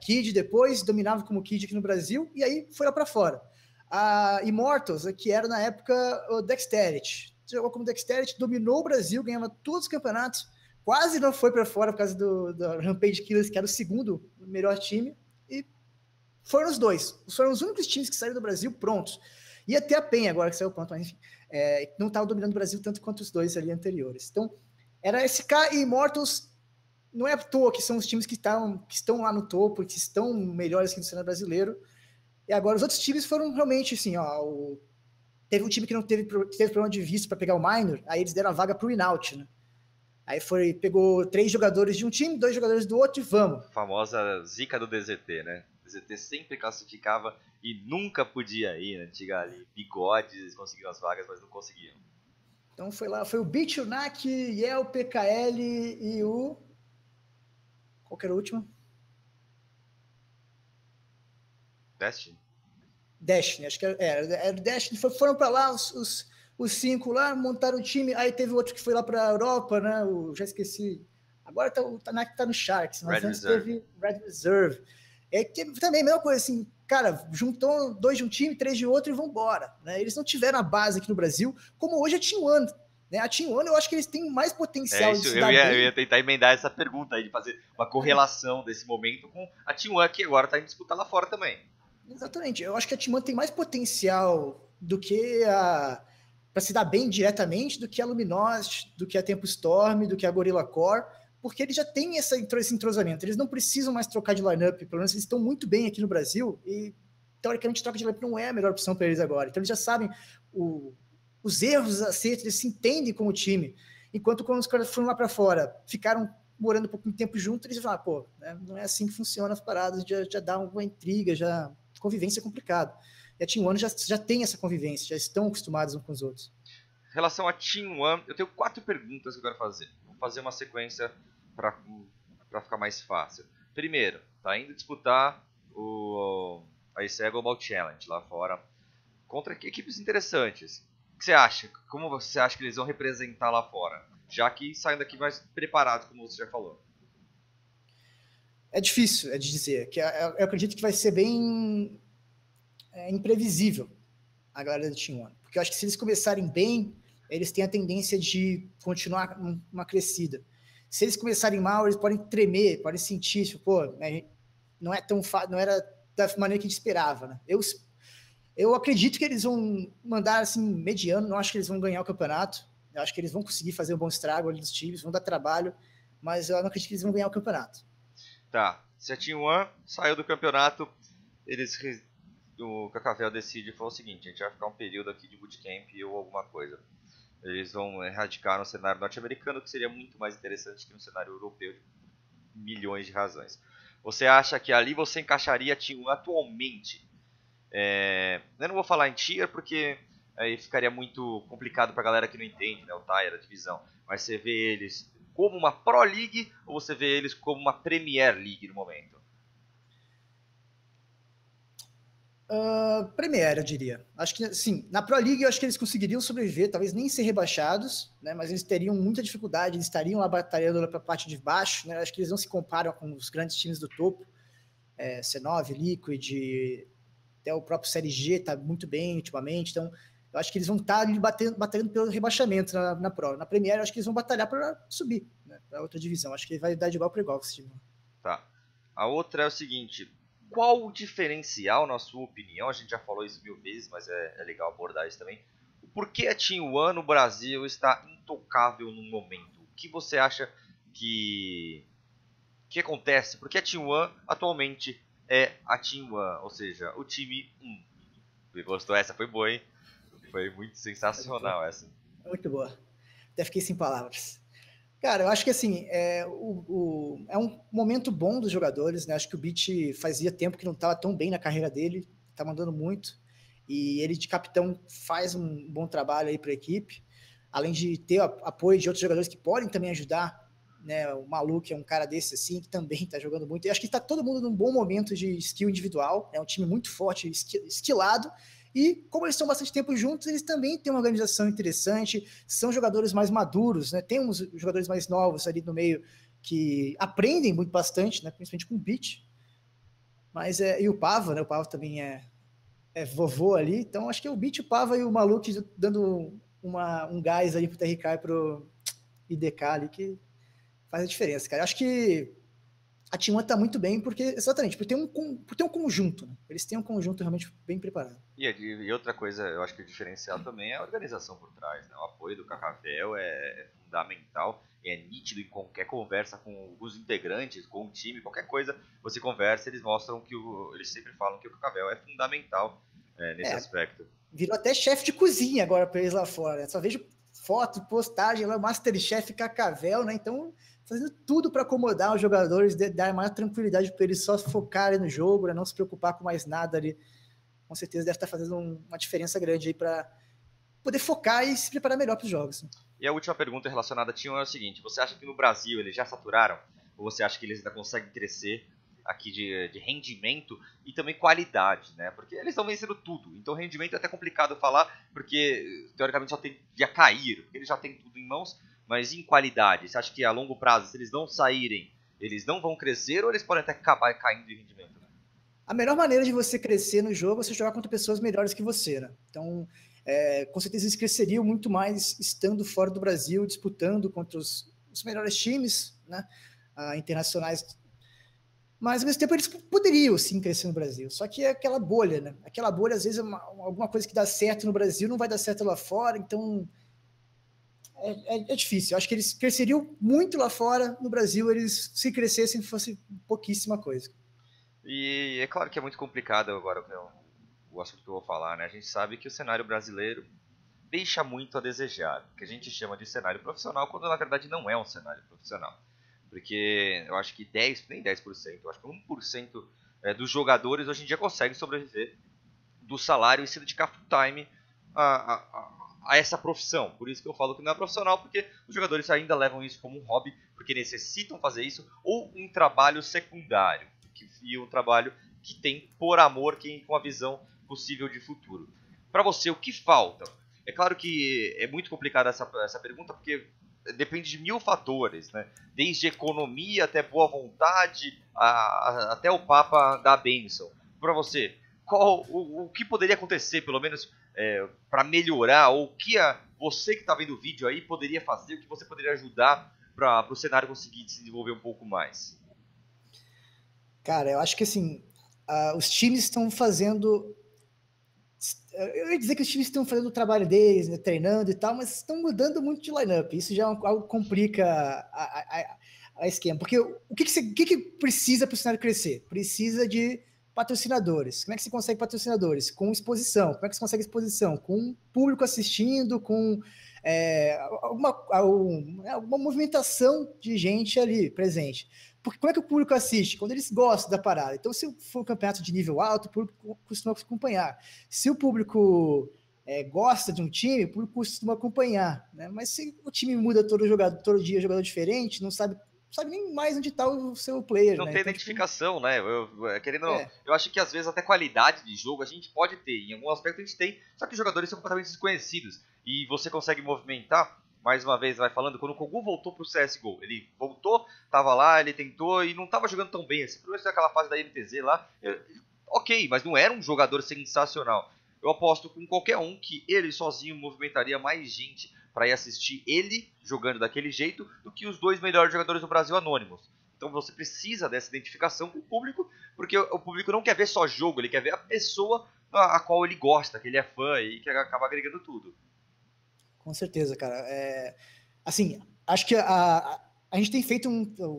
Kid depois, dominava como Kid aqui no Brasil, e aí foi lá para fora. A Immortals, que era na época o Dexterity, jogou como Dexterity, dominou o Brasil, ganhava todos os campeonatos, quase não foi para fora por causa do Rampage Killers, que era o segundo melhor time, e foram os dois. Foram os únicos times que saíram do Brasil prontos. Ia ter a PEN agora, que saiu pronto, mas enfim. Não estava dominando o Brasil tanto quanto os dois ali anteriores. Então, era SK e Immortals, não é à toa que são os times que estão lá no topo, que estão melhores que no cenário brasileiro. E agora os outros times foram realmente assim, teve um time que teve problema de visto para pegar o minor, aí eles deram a vaga para o in-out, né? Aí pegou 3 jogadores de um time, 2 jogadores do outro e vamos. A famosa zica do DZT, né? O DZT sempre classificava e nunca podia ir, né? Tinha ali bigodes, conseguiam as vagas, mas não conseguiam. Então foi o Beat, o NAC, Yel, PKL e o... Qual que era o último? Destiny, acho que era Destiny. Foram para lá os 5 lá, montaram o time, aí teve outro que foi lá para a Europa, né? Já esqueci. Agora o NAC tá no Sharks, mas antes teve Red Reserve. Que também a mesma coisa, assim, cara, juntou 2 de um time, 3 de outro e vão embora. Né? Eles não tiveram a base aqui no Brasil, como hoje a Team One. Né? A Team One, eu acho que eles têm mais potencial de se dar bem. Eu ia tentar emendar essa pergunta aí, de fazer uma correlação desse momento com a Team One, que agora está em disputa lá fora também. Exatamente. Eu acho que a Team One tem mais potencial do que para se dar bem diretamente do que a Luminosity, do que a Tempo Storm, do que a Gorilla Core, porque eles já têm esse entrosamento. Eles não precisam mais trocar de lineup, pelo menos eles estão muito bem aqui no Brasil e teoricamente troca de lineup não é a melhor opção para eles agora. Então eles já sabem os erros, os acertos, eles se entendem como time. Enquanto quando os caras foram lá para fora, ficaram morando um pouco de tempo junto, eles falaram, pô, né, não é assim que funciona as paradas, já dá uma intriga, convivência é complicado. E a Team One já tem essa convivência, já estão acostumados uns com os outros. Em relação à Team One, eu tenho 4 perguntas que eu quero fazer. Vou fazer uma sequência para ficar mais fácil. Primeiro, tá indo disputar a ICE Global Challenge lá fora contra equipes interessantes. O que você acha? Como você acha que eles vão representar lá fora? Já que saem daqui mais preparados, como você já falou. É difícil de dizer. Eu acredito que vai ser bem imprevisível a galera do Team One. Porque eu acho que se eles começarem bem, eles têm a tendência de continuar uma crescida. Se eles começarem mal, eles podem tremer, podem sentir, tipo, pô, não era da maneira que a gente esperava, né? Eu acredito que eles vão mandar assim mediano, não acho que eles vão ganhar o campeonato. Eu acho que eles vão conseguir fazer um bom estrago ali dos times, vão dar trabalho, mas eu não acredito que eles vão ganhar o campeonato. Tá, se a Team One saiu do campeonato, o Cacavel decide e falou o seguinte, a gente vai ficar um período aqui de bootcamp ou alguma coisa. Eles vão erradicar no cenário norte-americano, que seria muito mais interessante que no cenário europeu, de milhões de razões. Você acha que ali você encaixaria a Team One atualmente? Eu não vou falar em tier, porque aí ficaria muito complicado pra galera que não entende, né, o tier, a divisão. Mas você vê eles como uma Pro League ou você vê eles como uma Premier League no momento? Premier, eu diria. Acho que, sim, na Pro League eu acho que eles conseguiriam sobreviver, talvez nem ser rebaixados, né? Mas eles teriam muita dificuldade, eles estariam lá batalhando para a parte de baixo, né? Acho que eles não se comparam com os grandes times do topo, C9, Liquid, até o próprio Série G está muito bem ultimamente, então eu acho que eles vão estar ali batalhando pelo rebaixamento na Pro. Na Premier, eu acho que eles vão batalhar para subir, né, para outra divisão. Acho que vai dar de igual para igual com esse time. Tá. A outra é o seguinte: qual o diferencial, na sua opinião? A gente já falou isso 1000 vezes, mas é legal abordar isso também. Por que a Team One no Brasil está intocável no momento? O que você acha que acontece? Porque a Team One atualmente é a Team One, ou seja, o time 1. Você gostou? Essa foi boa, hein? Foi muito sensacional essa. Muito boa. Até fiquei sem palavras. Cara, eu acho que assim, é um momento bom dos jogadores, né? Acho que o Beat fazia tempo que não estava tão bem na carreira dele, tá mandando muito. E ele de capitão faz um bom trabalho aí para a equipe, além de ter apoio de outros jogadores que podem também ajudar, né? O Maluco é um cara desse assim, que também tá jogando muito. E acho que está todo mundo num bom momento de skill individual, é um time muito forte, esquilado. E como eles estão bastante tempo juntos, eles também têm uma organização interessante, são jogadores mais maduros, né? Tem uns jogadores mais novos ali no meio que aprendem muito bastante, né? Principalmente com o Beat. Mas e o Pava, né? O Pava também é vovô ali, então acho que é o Beat, o Pava e o Maluco dando um gás ali pro TRK e pro IDK ali que faz a diferença, cara. Eu acho que a T1 tá muito bem porque, exatamente, por ter um conjunto, né? Eles têm um conjunto realmente bem preparado. E outra coisa, eu acho que o diferencial também é a organização por trás, né? O apoio do Cacavel é fundamental, é nítido em qualquer conversa com os integrantes, com o time, qualquer coisa você conversa, eles mostram que eles sempre falam que o Cacavel é fundamental nesse aspecto. Virou até chefe de cozinha agora para eles lá fora, né? Só vejo foto, postagem lá, Masterchef Cacavel, né? Então, fazendo tudo para acomodar os jogadores, dar mais tranquilidade para eles só focarem no jogo, né? Não se preocupar com mais nada ali. Com certeza deve estar fazendo uma diferença grande aí para poder focar e se preparar melhor para os jogos. Né? E a última pergunta relacionada a T1 é o seguinte: você acha que no Brasil eles já saturaram? Ou você acha que eles ainda conseguem crescer aqui de rendimento e também qualidade, né? Porque eles estão vencendo tudo. Então rendimento é até complicado falar, porque teoricamente só tem a cair, porque eles já têm tudo em mãos, mas em qualidade, você acha que a longo prazo, se eles não saírem, eles não vão crescer ou eles podem até acabar caindo de rendimento? Né? A melhor maneira de você crescer no jogo é você jogar contra pessoas melhores que você, né? Então, com certeza eles cresceriam muito mais estando fora do Brasil, disputando contra os melhores times, né? Internacionais. Mas, ao mesmo tempo, eles poderiam, sim, crescer no Brasil. Só que é aquela bolha, né? Aquela bolha, às vezes, alguma coisa que dá certo no Brasil não vai dar certo lá fora. Então, é difícil. Eu acho que eles cresceriam muito lá fora. No Brasil, eles, se crescessem, fosse pouquíssima coisa. E é claro que é muito complicado agora o assunto que eu vou falar, né? A gente sabe que o cenário brasileiro deixa muito a desejar, que a gente chama de cenário profissional, quando na verdade não é um cenário profissional. Porque eu acho que nem 10%, eu acho que 1% dos jogadores hoje em dia conseguem sobreviver do salário e se dedicar full time a essa profissão. Por isso que eu falo que não é profissional, porque os jogadores ainda levam isso como um hobby, porque necessitam fazer isso, ou um trabalho secundário, e um trabalho que tem por amor, com a visão possível de futuro. Para você, o que falta? É claro que é muito complicada essa pergunta, porque depende de 1000 fatores, né? Desde economia até boa vontade, até o Papa da bênção. Para você, o que poderia acontecer, pelo menos, para melhorar, ou o que você que está vendo o vídeo aí poderia fazer, o que você poderia ajudar para o cenário conseguir se desenvolver um pouco mais? Cara, eu acho que assim, os times estão fazendo. Eu ia dizer que os times estão fazendo o trabalho deles, né, treinando e tal, mas estão mudando muito de lineup. Isso já algo complica a esquema. Porque o que precisa para o cenário crescer? Precisa de patrocinadores. Como é que se consegue patrocinadores? Com exposição. Como é que se consegue exposição? Com público assistindo, com alguma movimentação de gente ali presente. Porque como é que o público assiste? Quando eles gostam da parada. Então, se for um campeonato de nível alto, o público costuma acompanhar. Se o público gosta de um time, o público costuma acompanhar. Né? Mas se o time muda todo dia, jogador diferente, não sabe sabe nem mais onde está o seu player, Não né? tem Então, identificação, né? Querendo ou não, é, eu acho que às vezes até qualidade de jogo a gente pode ter. Em algum aspecto a gente tem, só que os jogadores são completamente desconhecidos. E você consegue movimentar, mais uma vez vai falando, quando o Kogu voltou pro CSGO, ele voltou, tava lá, ele tentou e não tava jogando tão bem. Assim, por isso aquela fase da NTZ lá, ok, mas não era um jogador sensacional. Eu aposto com qualquer um que ele sozinho movimentaria mais gente para ir assistir ele jogando daquele jeito do que os dois melhores jogadores do Brasil anônimos. Então você precisa dessa identificação com o público, porque o público não quer ver só jogo, ele quer ver a pessoa a qual ele gosta, que ele é fã e que acaba agregando tudo. com certeza, cara. Assim, acho que a gente tem feito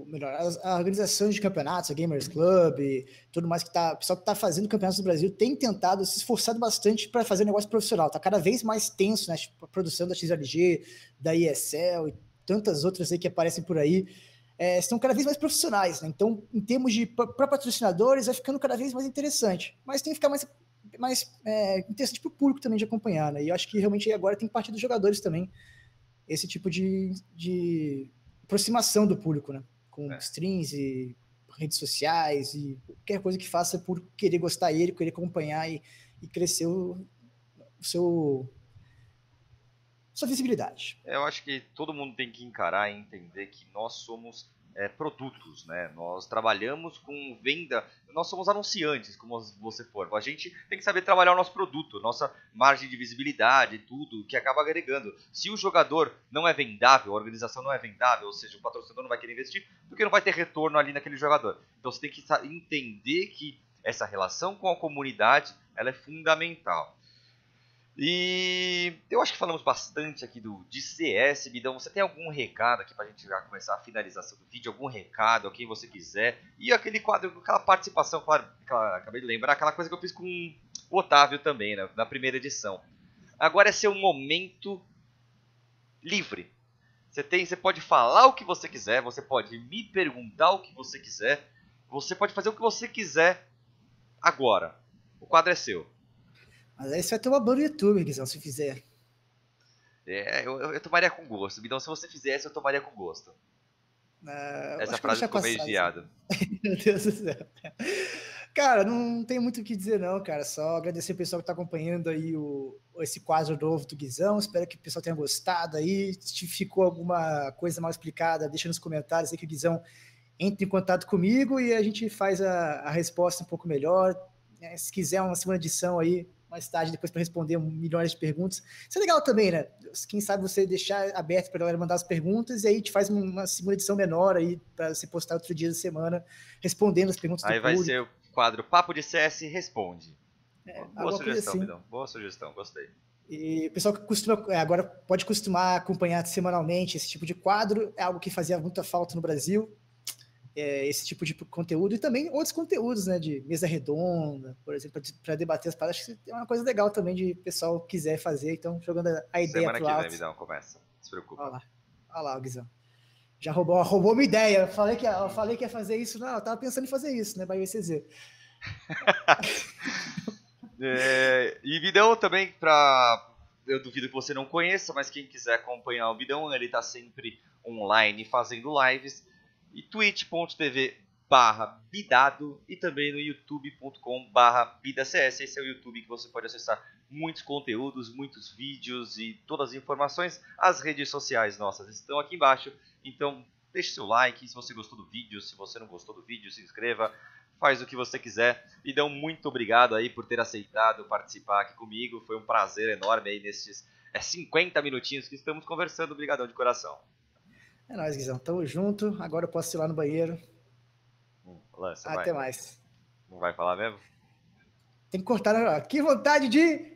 melhor, as organizações de campeonatos, a Gamers Club, tudo mais o pessoal que está fazendo campeonatos do Brasil tem tentado, se esforçado bastante para fazer um negócio profissional. Tá cada vez mais tenso, né? Tipo, a produção da XLG, da ESL e tantas outras aí que aparecem por aí. Estão cada vez mais profissionais, né? Então, em termos de para patrocinadores, vai ficando cada vez mais interessante. Mas tem que ficar mais interessante para o público também de acompanhar, né? E eu acho que realmente agora tem parte dos jogadores também esse tipo de aproximação do público, né? Com streams e redes sociais e qualquer coisa que faça por querer gostar dele, querer acompanhar e crescer sua visibilidade. Eu acho que todo mundo tem que encarar e entender que nós somos produtos, né? Nós trabalhamos com venda, nós somos anunciantes, como você for. A gente tem que saber trabalhar o nosso produto, nossa margem de visibilidade, tudo que acaba agregando. Se o jogador não é vendável, a organização não é vendável, ou seja, o patrocinador não vai querer investir, porque não vai ter retorno ali naquele jogador. Então você tem que entender que essa relação com a comunidade ela é fundamental. E eu acho que falamos bastante aqui de CS, Bidão. Você tem algum recado aqui pra gente já começar a finalização do vídeo? Algum recado, a quem você quiser? E aquele quadro, aquela participação, claro, acabei de lembrar, aquela coisa que eu fiz com o Otávio também, né, na primeira edição. Agora é seu momento livre. Você pode falar o que você quiser, você pode me perguntar o que você quiser, você pode fazer o que você quiser agora. O quadro é seu. Mas aí você vai ter uma banda no YouTube, Guizão, se fizer. Eu tomaria com gosto. Então, se você fizesse, eu tomaria com gosto. Essa frase ficou meio desviada. Meu Deus do céu. Cara, não tem muito o que dizer, não, cara. Só agradecer o pessoal que tá acompanhando aí esse quadro novo do Guizão. Espero que o pessoal tenha gostado aí. Se ficou alguma coisa mal explicada, deixa nos comentários aí que o Guizão entre em contato comigo e a gente faz a resposta um pouco melhor. Se quiser uma segunda edição aí, mais tarde, depois para responder milhões de perguntas. Isso é legal também, né? Quem sabe você deixar aberto para a galera mandar as perguntas e aí a gente faz uma segunda edição menor aí para você postar outro dia da semana respondendo as perguntas aí do público. Aí vai ser o quadro Papo de CS Responde. Boa sugestão, Bidão. Assim. Boa sugestão, gostei. E o pessoal que agora pode costumar acompanhar semanalmente esse tipo de quadro, é algo que fazia muita falta no Brasil. Esse tipo de conteúdo e também outros conteúdos, né, de mesa redonda, por exemplo, para debater as paradas. Acho que é uma coisa legal também de pessoal quiser fazer, então jogando a ideia pro alto. Semana que vem, Vidão, começa. Não se preocupa. Olha lá, Guizão. Já roubou uma ideia. Eu falei que ia fazer isso. Não, eu tava pensando em fazer isso, né, Bahia CZ. E Vidão também, eu duvido que você não conheça, mas quem quiser acompanhar o Vidão, ele tá sempre online fazendo lives. E twitch.tv/bidado e também no youtube.com/bidacs. Esse é o YouTube que você pode acessar muitos conteúdos, muitos vídeos e todas as informações. As redes sociais nossas estão aqui embaixo, então deixe seu like se você gostou do vídeo, se você não gostou do vídeo, se inscreva, faz o que você quiser. Bidão, muito obrigado aí por ter aceitado participar aqui comigo, foi um prazer enorme aí nesses 50 minutinhos que estamos conversando. Obrigadão de coração. É nóis, Guizão. Tamo junto. Agora eu posso ir lá no banheiro. Lança, até mais. Não vai falar mesmo? Tem que cortar, né? Que vontade de